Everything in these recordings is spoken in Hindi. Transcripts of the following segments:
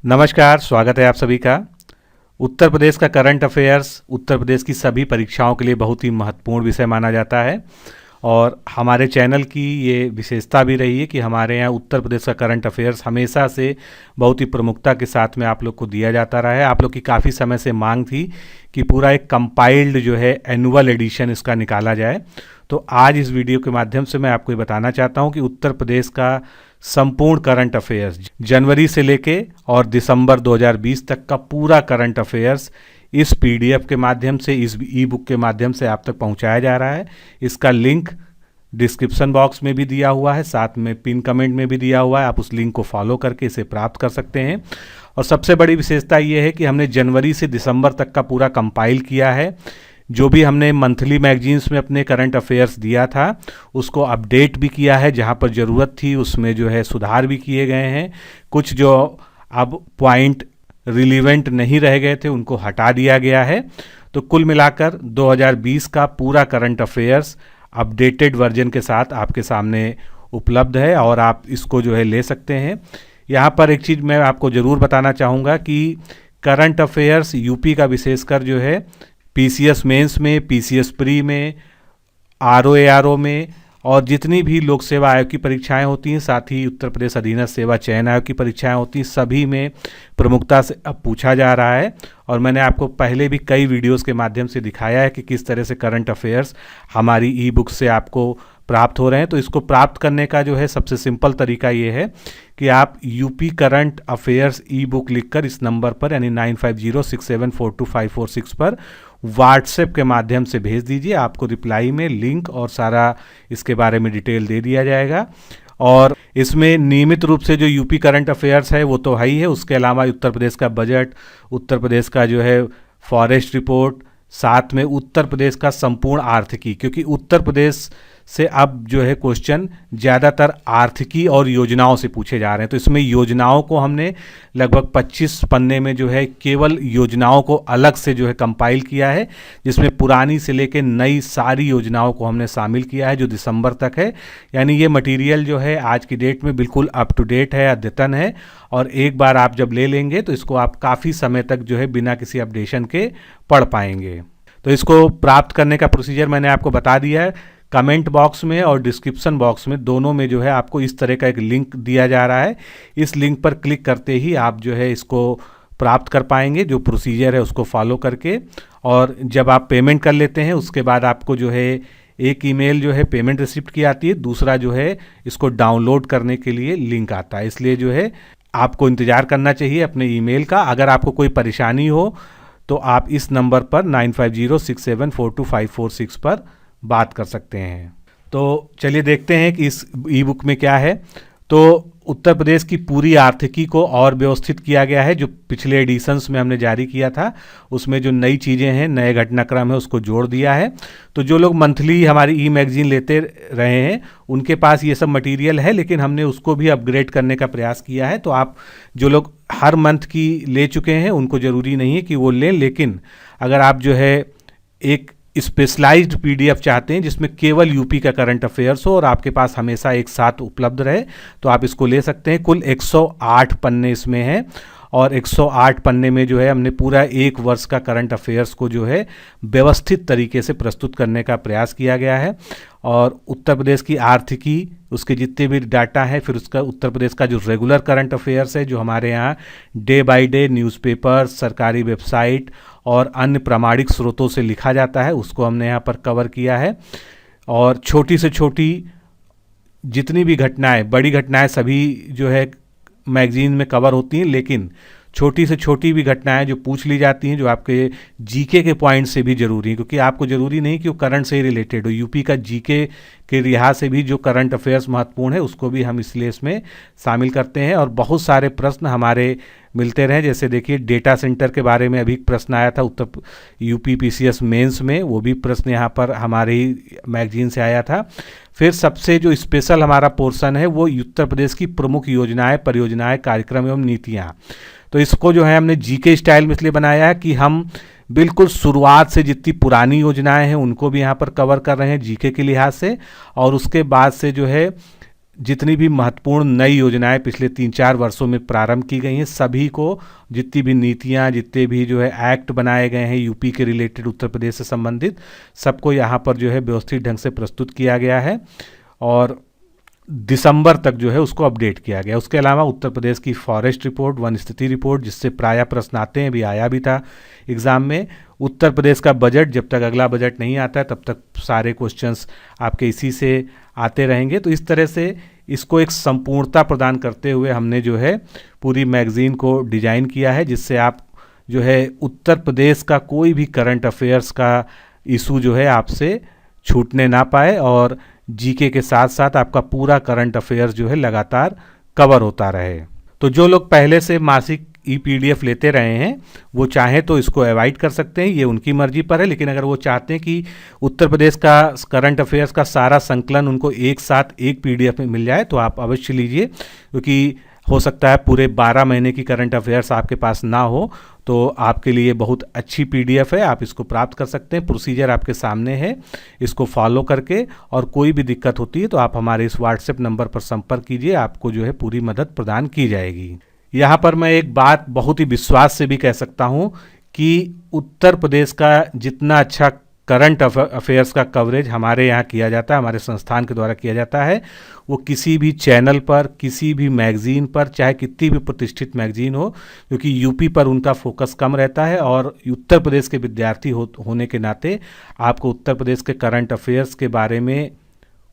नमस्कार, स्वागत है आप सभी का। उत्तर प्रदेश का करंट अफेयर्स उत्तर प्रदेश की सभी परीक्षाओं के लिए बहुत ही महत्वपूर्ण विषय माना जाता है और हमारे चैनल की ये विशेषता भी रही है कि हमारे यहाँ उत्तर प्रदेश का करंट अफेयर्स हमेशा से बहुत ही प्रमुखता के साथ में आप लोग को दिया जाता रहा है। आप लोग की काफ़ी समय से मांग थी कि पूरा एक कंपाइल्ड जो है एनुअल एडिशन इसका निकाला जाए। तो आज इस वीडियो के माध्यम से मैं आपको ये बताना चाहता हूँ कि उत्तर प्रदेश का संपूर्ण करंट अफेयर्स जनवरी से लेके और दिसंबर 2020 तक का पूरा करंट अफेयर्स इस पीडीएफ के माध्यम से, इस ई बुक के माध्यम से आप तक पहुंचाया जा रहा है। इसका लिंक डिस्क्रिप्शन बॉक्स में भी दिया हुआ है, साथ में पिन कमेंट में भी दिया हुआ है। आप उस लिंक को फॉलो करके इसे प्राप्त कर सकते हैं। और सबसे बड़ी विशेषता ये है कि हमने जनवरी से दिसंबर तक का पूरा कंपाइल किया है। जो भी हमने मंथली मैगजीन्स में अपने करंट अफेयर्स दिया था उसको अपडेट भी किया है, जहाँ पर ज़रूरत थी उसमें जो है सुधार भी किए गए हैं। कुछ जो अब पॉइंट रिलीवेंट नहीं रह गए थे उनको हटा दिया गया है। तो कुल मिलाकर 2020 का पूरा करंट अफेयर्स अपडेटेड वर्जन के साथ आपके सामने उपलब्ध है और आप इसको जो है ले सकते हैं। यहाँ पर एक चीज़ मैं आपको ज़रूर बताना चाहूँगा कि करंट अफेयर्स यूपी का विशेषकर जो है पीसीएस मेंस में, पीसीएस प्री में, आरओ में और जितनी भी लोक सेवा आयोग की परीक्षाएं होती हैं, साथ ही उत्तर प्रदेश अधीनस्थ सेवा चयन आयोग की परीक्षाएं होती हैं, सभी में प्रमुखता से अब पूछा जा रहा है। और मैंने आपको पहले भी कई वीडियोस के माध्यम से दिखाया है कि किस तरह से करंट अफेयर्स हमारी ई बुक से आपको प्राप्त हो रहे हैं। तो इसको प्राप्त करने का जो है सबसे सिंपल तरीका ये है कि आप यूपी करंट अफेयर्स ई बुक लिखकर इस नंबर पर यानी 9506742546 पर व्हाट्सएप के माध्यम से भेज दीजिए। आपको रिप्लाई में लिंक और सारा इसके बारे में डिटेल दे दिया जाएगा। और इसमें नियमित रूप से जो यूपी करंट अफेयर्स है वो तो है ही है, उसके अलावा उत्तर प्रदेश का बजट, उत्तर प्रदेश का जो है फॉरेस्ट रिपोर्ट, साथ में उत्तर प्रदेश का संपूर्ण आर्थिकी, क्योंकि उत्तर प्रदेश से अब जो है क्वेश्चन ज़्यादातर आर्थिकी और योजनाओं से पूछे जा रहे हैं। तो इसमें योजनाओं को हमने लगभग 25 पन्ने में जो है केवल योजनाओं को अलग से जो है कंपाइल किया है, जिसमें पुरानी से लेकर नई सारी योजनाओं को हमने शामिल किया है जो दिसंबर तक है। यानी ये मटेरियल जो है आज की डेट में बिल्कुल अप टू डेट है, अद्यतन है और एक बार आप जब ले लेंगे तो इसको आप काफ़ी समय तक जो है बिना किसी अपडेशन के पढ़ पाएंगे। तो इसको प्राप्त करने का प्रोसीजर मैंने आपको बता दिया है। कमेंट बॉक्स में और डिस्क्रिप्शन बॉक्स में दोनों में जो है आपको इस तरह का एक लिंक दिया जा रहा है। इस लिंक पर क्लिक करते ही आप जो है इसको प्राप्त कर पाएंगे, जो प्रोसीजर है उसको फॉलो करके। और जब आप पेमेंट कर लेते हैं उसके बाद आपको जो है एक ईमेल जो है पेमेंट रिसिप्ट की आती है, दूसरा जो है इसको डाउनलोड करने के लिए लिंक आता है। इसलिए जो है आपको इंतज़ार करना चाहिए अपने ईमेल का। अगर आपको कोई परेशानी हो तो आप इस नंबर पर 9506742546 पर बात कर सकते हैं। तो चलिए देखते हैं कि इस ई बुक में क्या है। तो उत्तर प्रदेश की पूरी आर्थिकी को और व्यवस्थित किया गया है। जो पिछले एडिशंस में हमने जारी किया था उसमें जो नई चीज़ें हैं, नए घटनाक्रम है, उसको जोड़ दिया है। तो जो लोग मंथली हमारी ई मैगजीन लेते रहे हैं उनके पास ये सब मटेरियल है, लेकिन हमने उसको भी अपग्रेड करने का प्रयास किया है। तो आप जो लोग हर मंथ की ले चुके हैं उनको ज़रूरी नहीं है कि वो लें, लेकिन अगर आप जो है एक स्पेशलाइज्ड पीडीएफ चाहते हैं जिसमें केवल यूपी का करंट अफेयर्स हो और आपके पास हमेशा एक साथ उपलब्ध रहे, तो आप इसको ले सकते हैं। कुल 108 पन्ने इसमें हैं और 108 पन्ने में जो है हमने पूरा एक वर्ष का करंट अफेयर्स को जो है व्यवस्थित तरीके से प्रस्तुत करने का प्रयास किया गया है। और उत्तर प्रदेश की आर्थिकी, उसके जितने भी डाटा हैं, फिर उसका उत्तर प्रदेश का जो रेगुलर करंट अफेयर्स है जो हमारे यहाँ डे बाय डे न्यूज़पेपर, सरकारी वेबसाइट और अन्य प्रामाणिक स्रोतों से लिखा जाता है, उसको हमने यहाँ पर कवर किया है। और छोटी से छोटी जितनी भी घटनाएं, बड़ी घटनाएं सभी जो है मैगजीन में कवर होती हैं, लेकिन छोटी से छोटी भी घटनाएं जो पूछ ली जाती हैं, जो आपके जीके के पॉइंट से भी जरूरी है, क्योंकि आपको ज़रूरी नहीं कि वो करंट से ही रिलेटेड हो। यूपी का जीके के लिहाज से भी जो करंट अफेयर्स महत्वपूर्ण है उसको भी हम इसलिए इसमें शामिल करते हैं। और बहुत सारे प्रश्न हमारे मिलते रहे, जैसे देखिए डेटा सेंटर के बारे में अभी प्रश्न आया था उत्तर यूपी पीसीएस मेंस में, वो भी प्रश्न यहाँ पर हमारे ही मैगजीन से आया था। फिर सबसे जो स्पेशल हमारा पोर्शन है वो उत्तर प्रदेश की प्रमुख योजनाएं, परियोजनाएं, कार्यक्रम एवं नीतियाँ। तो इसको जो है हमने जीके स्टाइल में इसलिए बनाया है कि हम बिल्कुल शुरुआत से जितनी पुरानी योजनाएं हैं उनको भी यहाँ पर कवर कर रहे हैं जीके के लिहाज से, और उसके बाद से जो है जितनी भी महत्वपूर्ण नई योजनाएं पिछले 3-4 वर्षों में प्रारंभ की गई हैं, सभी को, जितनी भी नीतियां, जितने भी जो है एक्ट बनाए गए हैं यूपी के रिलेटेड, उत्तर प्रदेश से संबंधित, सबको यहाँ पर जो है व्यवस्थित ढंग से प्रस्तुत किया गया है और दिसंबर तक जो है उसको अपडेट किया गया। उसके अलावा उत्तर प्रदेश की फॉरेस्ट रिपोर्ट, वन स्थिति रिपोर्ट, जिससे प्रायः प्रश्न आते हैं, भी आया भी था एग्ज़ाम में। उत्तर प्रदेश का बजट, जब तक अगला बजट नहीं आता है तब तक सारे क्वेश्चंस आपके इसी से आते रहेंगे। तो इस तरह से इसको एक संपूर्णता प्रदान करते हुए हमने जो है पूरी मैगज़ीन को डिज़ाइन किया है, जिससे आप जो है उत्तर प्रदेश का कोई भी करंट अफेयर्स का इशू जो है आपसे छूटने ना पाए और जीके के साथ साथ आपका पूरा करंट अफेयर्स जो है लगातार कवर होता रहे। तो जो लोग पहले से मासिक ई-पीडीएफ लेते रहे हैं वो चाहें तो इसको अवॉइड कर सकते हैं, ये उनकी मर्जी पर है। लेकिन अगर वो चाहते हैं कि उत्तर प्रदेश का करंट अफेयर्स का सारा संकलन उनको एक साथ एक पीडीएफ में मिल जाए तो आप अवश्य लीजिए, क्योंकि हो सकता है पूरे 12 महीने की करंट अफेयर्स आपके पास ना हो, तो आपके लिए बहुत अच्छी पीडीएफ है, आप इसको प्राप्त कर सकते हैं। प्रोसीजर आपके सामने है, इसको फॉलो करके, और कोई भी दिक्कत होती है तो आप हमारे इस व्हाट्सएप नंबर पर संपर्क कीजिए, आपको जो है पूरी मदद प्रदान की जाएगी। यहाँ पर मैं एक बात बहुत ही विश्वास से भी कह सकता हूँ कि उत्तर प्रदेश का जितना अच्छा करंट अफेयर्स का कवरेज हमारे यहाँ किया जाता है, हमारे संस्थान के द्वारा किया जाता है, वो किसी भी चैनल पर, किसी भी मैगज़ीन पर, चाहे कितनी भी प्रतिष्ठित मैगज़ीन हो, क्योंकि यूपी पर उनका फोकस कम रहता है और उत्तर प्रदेश के विद्यार्थी होने के नाते आपको उत्तर प्रदेश के करंट अफेयर्स के बारे में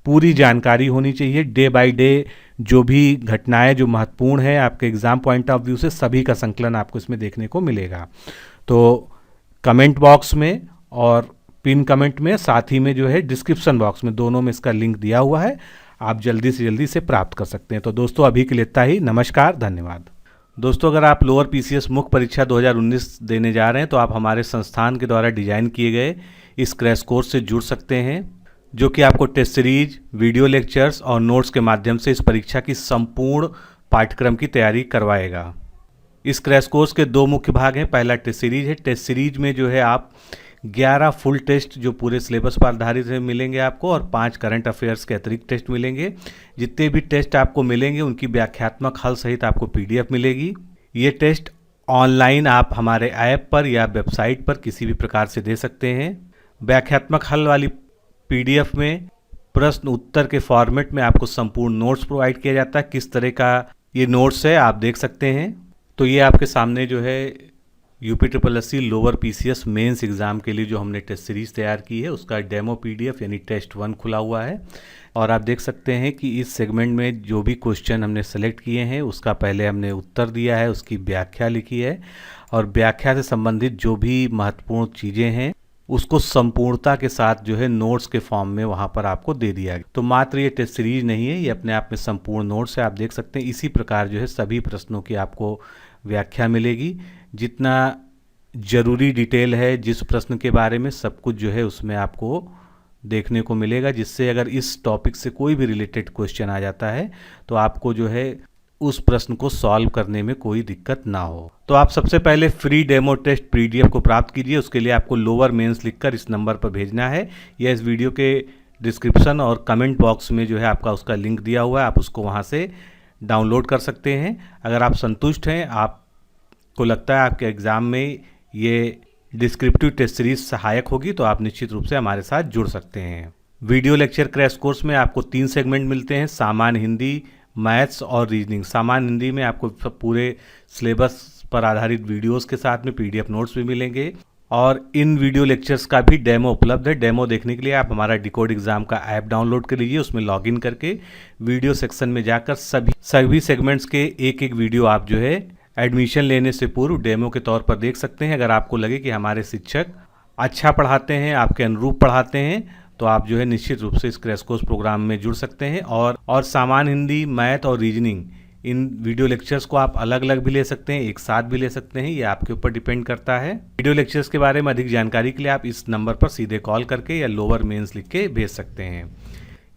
पूरी जानकारी होनी चाहिए। डे बाय डे जो भी घटनाएं जो महत्वपूर्ण है आपके एग्ज़ाम पॉइंट ऑफ व्यू से, सभी का संकलन आपको इसमें देखने को मिलेगा। तो कमेंट बॉक्स में और पिन कमेंट में, साथ ही में जो है डिस्क्रिप्शन बॉक्स में, दोनों में इसका लिंक दिया हुआ है, आप जल्दी से जल्दी इसे प्राप्त कर सकते हैं। तो दोस्तों अभी के लिए इतना ही, नमस्कार, धन्यवाद। दोस्तों अगर आप लोअर पीसीएस मुख्य परीक्षा 2019 देने जा रहे हैं तो आप हमारे संस्थान के द्वारा डिजाइन किए गए इस क्रैश कोर्स से जुड़ सकते हैं, जो कि आपको टेस्ट सीरीज, वीडियो लेक्चर्स और नोट्स के माध्यम से इस परीक्षा की संपूर्ण पाठ्यक्रम की तैयारी करवाएगा। इस क्रैश कोर्स के 2 मुख्य भाग हैं। पहला टेस्ट सीरीज है। टेस्ट सीरीज में जो है आप 11 फुल टेस्ट जो पूरे सिलेबस पर आधारित है मिलेंगे आपको, और 5 करंट अफेयर्स के अतिरिक्त टेस्ट मिलेंगे। जितने भी टेस्ट आपको मिलेंगे उनकी व्याख्यात्मक हल सहित आपको पीडीएफ मिलेगी। ये टेस्ट ऑनलाइन आप हमारे ऐप पर या वेबसाइट पर किसी भी प्रकार से दे सकते हैं। व्याख्यात्मक हल वाली पीडीएफ में प्रश्न उत्तर के फॉर्मेट में आपको संपूर्ण नोट्स प्रोवाइड किया जाता है। किस तरह का ये नोट्स है आप देख सकते हैं। तो ये आपके सामने जो है UPSSC lower PCS mains exam के लिए जो हमने टेस्ट सीरीज़ तैयार की है उसका डेमो पीडीएफ यानी टेस्ट 1 खुला हुआ है, और आप देख सकते हैं कि इस सेगमेंट में जो भी क्वेश्चन हमने सेलेक्ट किए हैं उसका पहले हमने उत्तर दिया है, उसकी व्याख्या लिखी है, और व्याख्या से संबंधित जो भी महत्वपूर्ण चीज़ें हैं उसको संपूर्णता के साथ जो है नोट्स के फॉर्म में वहाँ पर आपको दे दिया गया। तो मात्र ये टेस्ट सीरीज नहीं है, ये अपने आप में संपूर्ण नोट्स है, आप देख सकते हैं। इसी प्रकार जो है सभी प्रश्नों की आपको व्याख्या मिलेगी। जितना ज़रूरी डिटेल है जिस प्रश्न के बारे में, सब कुछ जो है उसमें आपको देखने को मिलेगा, जिससे अगर इस टॉपिक से कोई भी रिलेटेड क्वेश्चन आ जाता है तो आपको जो है उस प्रश्न को सॉल्व करने में कोई दिक्कत ना हो। तो आप सबसे पहले फ्री डेमो टेस्ट पीडीएफ को प्राप्त कीजिए। उसके लिए आपको लोअर मेंस लिखकर इस नंबर पर भेजना है, या इस वीडियो के डिस्क्रिप्शन और कमेंट बॉक्स में जो है आपका उसका लिंक दिया हुआ है, आप उसको वहाँ से डाउनलोड कर सकते हैं। अगर आप संतुष्ट हैं, आपको लगता है आपके एग्ज़ाम में ये डिस्क्रिप्टिव टेस्ट सीरीज सहायक होगी, तो आप निश्चित रूप से हमारे साथ जुड़ सकते हैं। वीडियो लेक्चर क्रैश कोर्स में आपको 3 सेगमेंट मिलते हैं, सामान्य हिंदी, मैथ्स और रीजनिंग। सामान्य हिंदी में आपको पूरे सिलेबस पर आधारित वीडियोस के साथ में पीडीएफ नोट्स भी मिलेंगे, और इन वीडियो लेक्चर्स का भी डेमो उपलब्ध है। डेमो देखने के लिए आप हमारा डिकोड एग्जाम का ऐप डाउनलोड कर लीजिए, उसमें लॉगिन करके वीडियो सेक्शन में जाकर सभी सेगमेंट्स के एक एक वीडियो आप जो है एडमिशन लेने से पूर्व डेमो के तौर पर देख सकते हैं। अगर आपको लगे कि हमारे शिक्षक अच्छा पढ़ाते हैं, आपके अनुरूप पढ़ाते हैं, तो आप जो है निश्चित रूप से इस क्रैश कोर्स प्रोग्राम में जुड़ सकते हैं। और सामान्य हिंदी, मैथ और रीजनिंग, इन वीडियो लेक्चर्स को आप अलग अलग भी ले सकते हैं, एक साथ भी ले सकते हैं, ये आपके ऊपर डिपेंड करता है। वीडियो लेक्चर्स के बारे में अधिक जानकारी के लिए आप इस नंबर पर सीधे कॉल करके या लोअर मेंस लिख के भेज सकते हैं।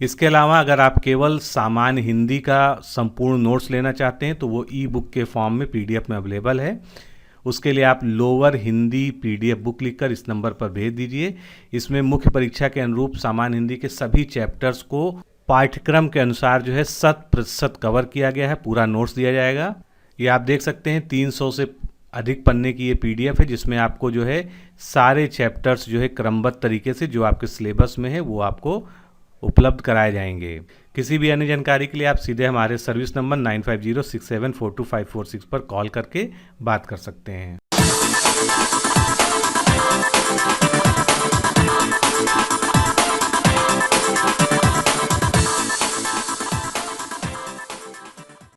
इसके अलावा अगर आप केवल सामान्य हिंदी का संपूर्ण नोट्स लेना चाहते हैं तो वो ई बुक के फॉर्म में पीडीएफ में अवेलेबल है। उसके लिए आप लोअर हिंदी पीडीएफ बुक लिखकर इस नंबर पर भेज दीजिए। इसमें मुख्य परीक्षा के अनुरूप सामान्य हिंदी के सभी चैप्टर्स को पाठ्यक्रम के अनुसार जो है 100% कवर किया गया है, पूरा नोट्स दिया जाएगा। ये आप देख सकते हैं 300 से अधिक पन्ने की ये PDF है, जिसमें आपको जो है सारे चैप्टर्स जो है क्रमबद्ध तरीके से जो आपके सिलेबस में है वो आपको उपलब्ध कराए जाएंगे। किसी भी अन्य जानकारी के लिए आप सीधे हमारे सर्विस नंबर 9506742546 पर कॉल करके बात कर सकते हैं।